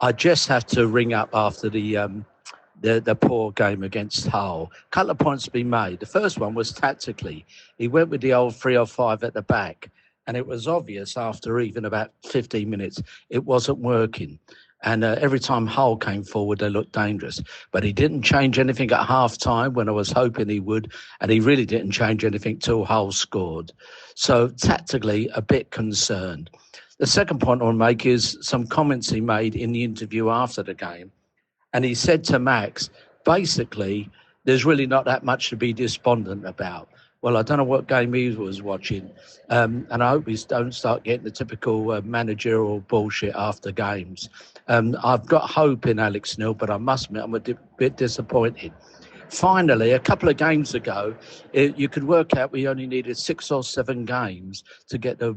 I just had to ring up after the poor game against Hull. A couple of points to be made. The first one was tactically. He went with the old 3-5 at the back, and it was obvious after even about 15 minutes it wasn't working. And every time Hull came forward, they looked dangerous. But he didn't change anything at half-time when I was hoping he would, and he really didn't change anything till Hull scored. So tactically, a bit concerned. The second point I want to make is some comments he made in the interview after the game. And he said to Max, basically, there's really not that much to be despondent about. Well, I don't know what game he was watching, and I hope we don't start getting the typical managerial bullshit after games. I've got hope in Alex Neil, but I must admit I'm a bit disappointed. Finally, a couple of games ago, you could work out we only needed 6 or 7 games to get the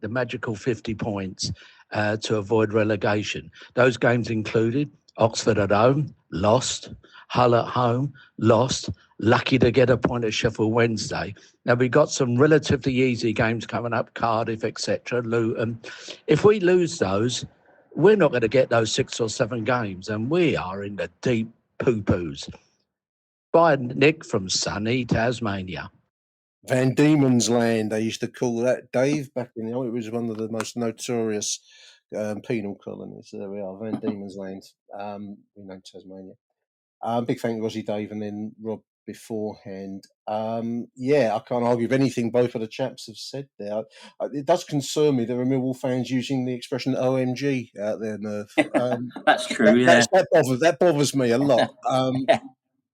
magical 50 points to avoid relegation. Those games included Oxford at home, lost. Hull at home, lost. Lucky to get a point at Sheffield Wednesday. Now, we've got some relatively easy games coming up, Cardiff, etc., Luton. If we lose those, we're not going to get those 6 or 7 games, and we are in the deep poo-poos. Bye, Nick from sunny Tasmania. Van Diemen's Land, they used to call that, Dave, back in it was one of the most notorious penal colonies. There we are, Van Diemen's Land, renamed Tasmania. Big thank you, Aussie Dave, and then Rob beforehand. I can't argue with anything both of the chaps have said there. It does concern me there are Millwall fans using the expression OMG out there, Merv. That's true, that bothers me a lot. Yeah.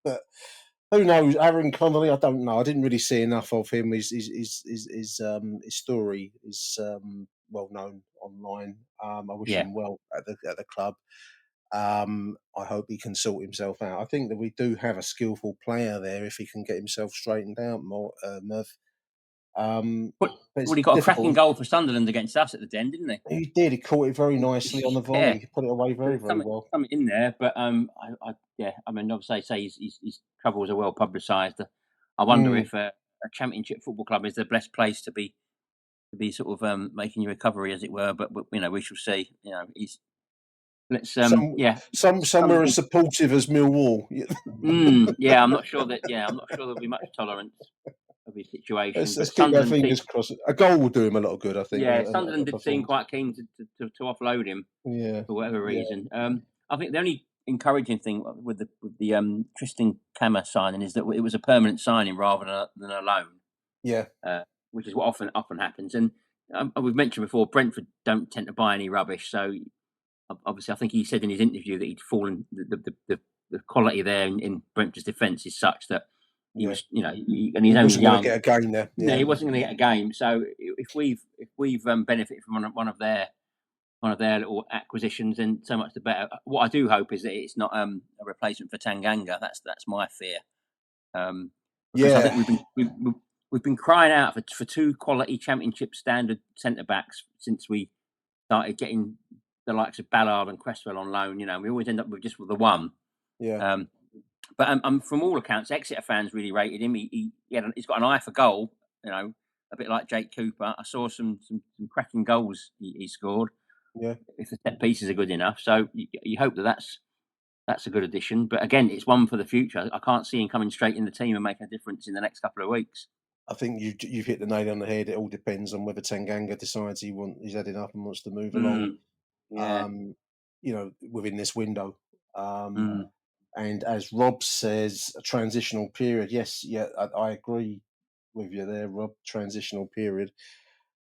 But who knows? Aaron Connolly, I don't know. I didn't really see enough of him. His story is well known online. I wish him well at the club. I hope he can sort himself out. I think that we do have a skillful player there if he can get himself straightened out more, Merv. He got a cracking goal for Sunderland against us at the Den, didn't he? He did. He caught it very nicely on the volley. Yeah. He put it away very well. Something in there, but I mean, obviously, say his troubles are well publicised. I wonder if a Championship football club is the best place to be sort of making your recovery, as it were. But we shall see. He's. Let's some are as supportive as Millwall. I'm not sure there'll be much tolerance of his situation. Let's keep our fingers crossed. A goal will do him a lot of good, I think. Yeah, Sunderland did seem quite keen to offload him. Yeah, for whatever reason. I think the only encouraging thing with the Tristan Kammer signing is that it was a permanent signing rather than a loan. Yeah, which is what often happens. And we've mentioned before, Brentford don't tend to buy any rubbish, so. Obviously, I think he said in his interview that he'd fallen. The quality there in Brentford's defence is such that he was, and he's only young. Get a game there. Yeah, he wasn't going to get a game. So if we've benefited from one of their little acquisitions, then so much the better. What I do hope is that it's not a replacement for Tanganga. That's my fear. I think we've been crying out for two quality Championship standard centre backs since we started getting the likes of Ballard and Cresswell on loan. We always end up with the one. Yeah. But from all accounts, Exeter fans really rated him. He's got an eye for goal. A bit like Jake Cooper. I saw some cracking goals he scored. Yeah. If the set pieces are good enough, so you hope that's a good addition. But again, it's one for the future. I can't see him coming straight in the team and making a difference in the next couple of weeks. I think you've hit the nail on the head. It all depends on whether Tanganga decides he's had enough and wants to move along. Yeah. Within this window. And as Rob says, a transitional period. Yes, I agree with you there, Rob. Transitional period.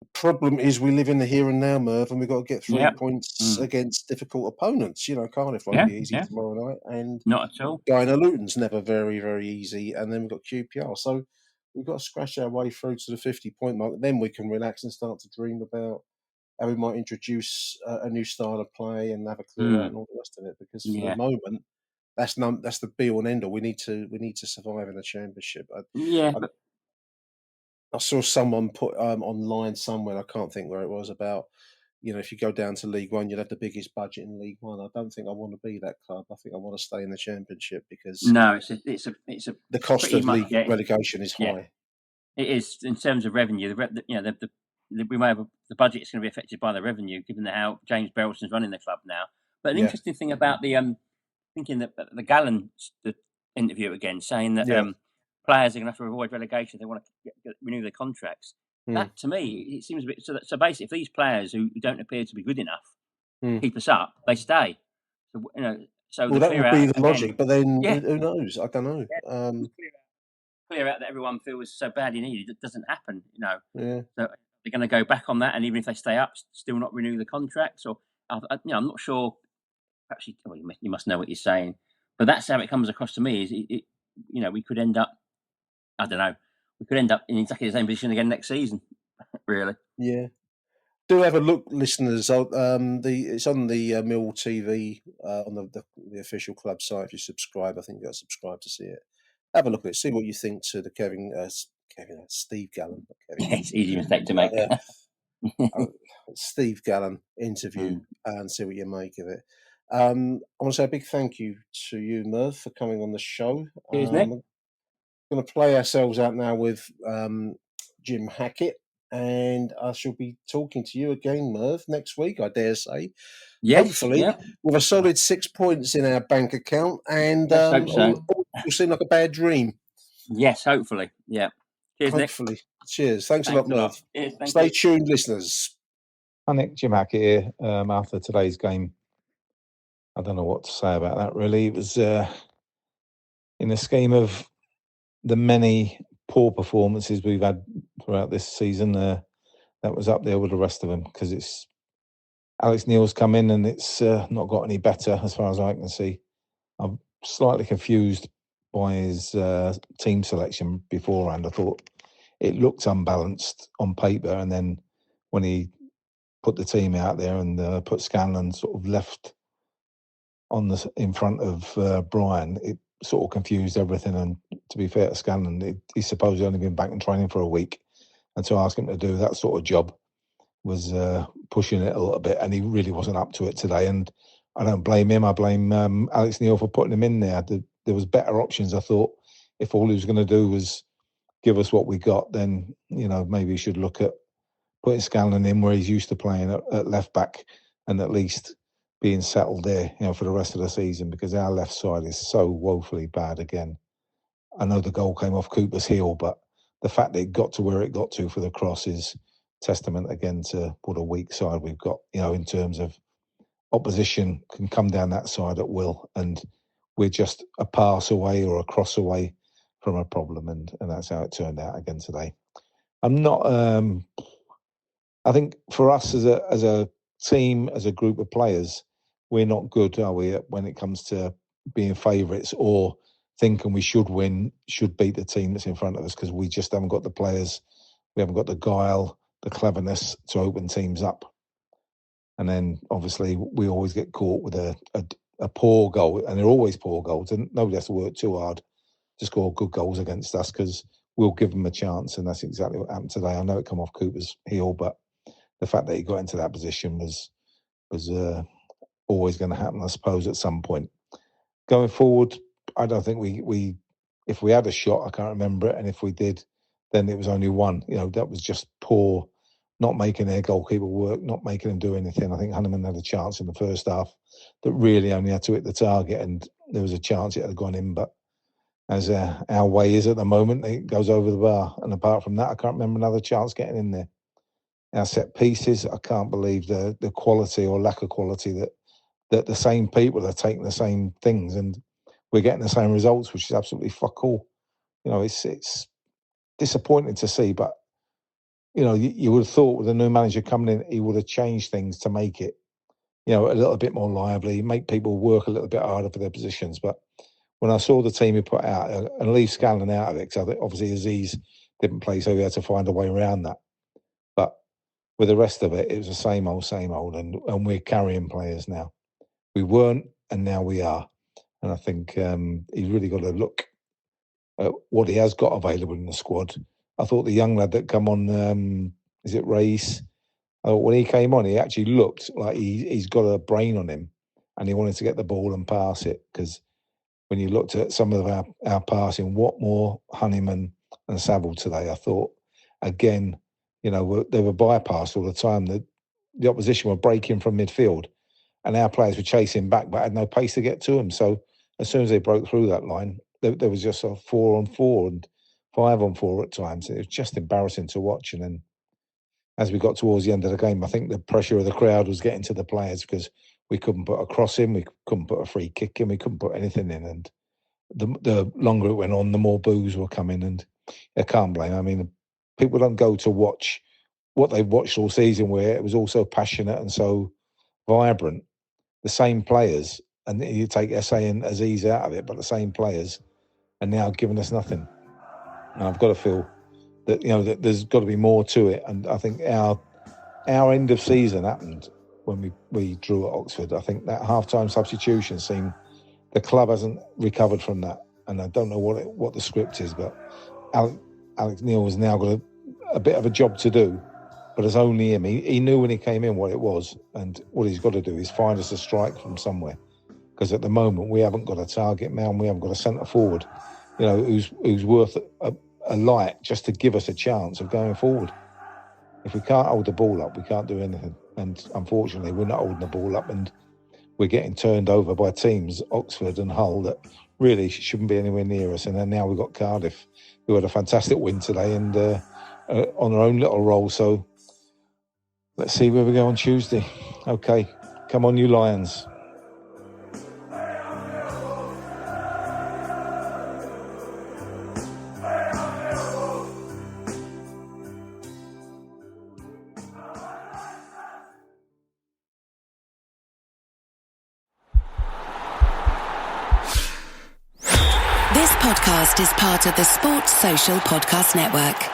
The problem is we live in the here and now, Merv, and we've got to get 3 points against difficult opponents. Cardiff won't be easy tomorrow night, and not at all. Guyana Luton's never very, very easy, and then we've got QPR. So we've got to scratch our way through to the 50-point mark. Then we can relax and start to dream about how we might introduce a new style of play and have a clear out and all the rest of it. Because for the moment, that's the be all and end all. We need to survive in the Championship. I saw someone put online somewhere. I can't think where it was about. If you go down to League One, you'd have the biggest budget in League One. I don't think I want to be that club. I think I want to stay in the Championship because the cost of league relegation is high. It is in terms of revenue. We may have the budget is going to be affected by the revenue, given how James Berylson's running the club now. But an interesting thing about the thinking that the Gallen interview again, saying that players are going to have to avoid relegation if they want to renew their contracts. That to me, it seems a bit so. Basically, if these players who don't appear to be good enough keep us up, they stay. So that would be the logic. But then who knows? I don't know. Yeah. Clear out that everyone feels so badly needed. It doesn't happen. Yeah. So, they're going to go back on that, and even if they stay up, still not renew the contracts. Or I'm not sure. Perhaps you must know what you're saying, but that's how it comes across to me. Is we could end up. I don't know. We could end up in exactly the same position again next season. Really. Yeah. Do have a look, listeners. It's on the Mill TV on the official club site. If you subscribe, I think you got to subscribe to see it. Have a look at it. See what you think to the Steve Gallen. It's an easy mistake to make. Steve Gallen interview and see what you make of it. I want to say a big thank you to you, Merv, for coming on the show. Cheers, Nick. We're going to play ourselves out now with Jim Hackett, and I shall be talking to you again, Merv, next week, I dare say. Yes, hopefully, with a solid 6 points in our bank account, and all will seem like a bad dream. Yes, hopefully. Yeah. Cheers, Nick. Hopefully. Cheers. Thanks a lot, Merv. Cheers, thank Stay you. tuned, listeners. Hi, Nick. Jim Hackett here. After today's game, I don't know what to say about that, really. It was in the scheme of the many poor performances we've had throughout this season, that was up there with the rest of them, because it's Alex Neil's come in and it's not got any better as far as I can see. I'm slightly confused by his team selection beforehand. I thought it looked unbalanced on paper, and then when he put the team out there and put Scanlon sort of left on in front of Brian, it sort of confused everything. And to be fair to Scanlon, he's supposedly only been back in training for a week, and to ask him to do that sort of job was pushing it a little bit, and he really wasn't up to it today. And I don't blame him. I blame Alex Neil for putting him in there. There was better options. I thought if all he was going to do was give us what we got, then maybe he should look at putting Scanlon in where he's used to playing at left back, and at least being settled there, for the rest of the season, because our left side is so woefully bad again. I know the goal came off Cooper's heel, but the fact that it got to where it got to for the cross is testament again to what a weak side we've got, in terms of opposition can come down that side at will, and we're just a pass away or a cross away from a problem, and that's how it turned out again today. I'm not. I think for us as a team, as a group of players, we're not good, are we, when it comes to being favourites or thinking we should win, should beat the team that's in front of us, because we just haven't got the players, we haven't got the guile, the cleverness to open teams up. And then obviously we always get caught with a poor goal, and they're always poor goals, and nobody has to work too hard to score good goals against us, because we'll give them a chance, and that's exactly what happened today. I know it come off Cooper's heel, but the fact that he got into that position was always going to happen, I suppose, at some point. Going forward, I don't think we if we had a shot, I can't remember it, and if we did, then it was only one. That was just poor, not making their goalkeeper work, not making him do anything. I think Hanneman had a chance in the first half that really only had to hit the target, and there was a chance it had gone in, but as our way is at the moment, it goes over the bar. And apart from that, I can't remember another chance getting in there. Our set pieces, I can't believe the quality or lack of quality that the same people are taking the same things and we're getting the same results, which is absolutely fuck all. It's disappointing to see, but you would have thought with a new manager coming in, he would have changed things to make it, a little bit more lively, make people work a little bit harder for their positions. But when I saw the team he put out, and leave Scanlon out of it, because obviously Aziz didn't play, so we had to find a way around that. But with the rest of it, it was the same old, and we're carrying players now. We weren't, and now we are. And I think he's really got to look at what he has got available in the squad. I thought the young lad that come on, is it Reis? When he came on, he actually looked like he's got a brain on him, and he wanted to get the ball and pass it, because when you looked at some of our passing, Watmore, Honeyman and Saville today, I thought, again, they were bypassed all the time. The opposition were breaking from midfield and our players were chasing back but had no pace to get to them. So as soon as they broke through that line, there was just a 4-on-4 and 5-on-4 at times. It was just embarrassing to watch. And then as we got towards the end of the game, I think the pressure of the crowd was getting to the players, because we couldn't put a cross in, we couldn't put a free kick in, we couldn't put anything in. And the longer it went on, the more boos were coming. And I can't blame. I mean, people don't go to watch what they've watched all season, where it was all so passionate and so vibrant. The same players, and you take SA and Aziz out of it, but the same players are now giving us nothing. And I've got to feel that that there's got to be more to it. And I think our end of season happened when we drew at Oxford. I think that half-time substitution seemed the club hasn't recovered from that, and I don't know what the script is, but Alex Neil has now got a bit of a job to do, but it's only him. He knew when he came in what it was, and what he's got to do is find us a strike from somewhere, because at the moment we haven't got a target man, we haven't got a centre forward, who's worth a light just to give us a chance of going forward. If we can't hold the ball up, we can't do anything. And unfortunately, we're not holding the ball up, and we're getting turned over by teams, Oxford and Hull, that really shouldn't be anywhere near us. And then now we've got Cardiff, who had a fantastic win today and on their own little roll. So let's see where we go on Tuesday. Okay, come on, you Lions. This podcast is part of the Sports Social Podcast Network.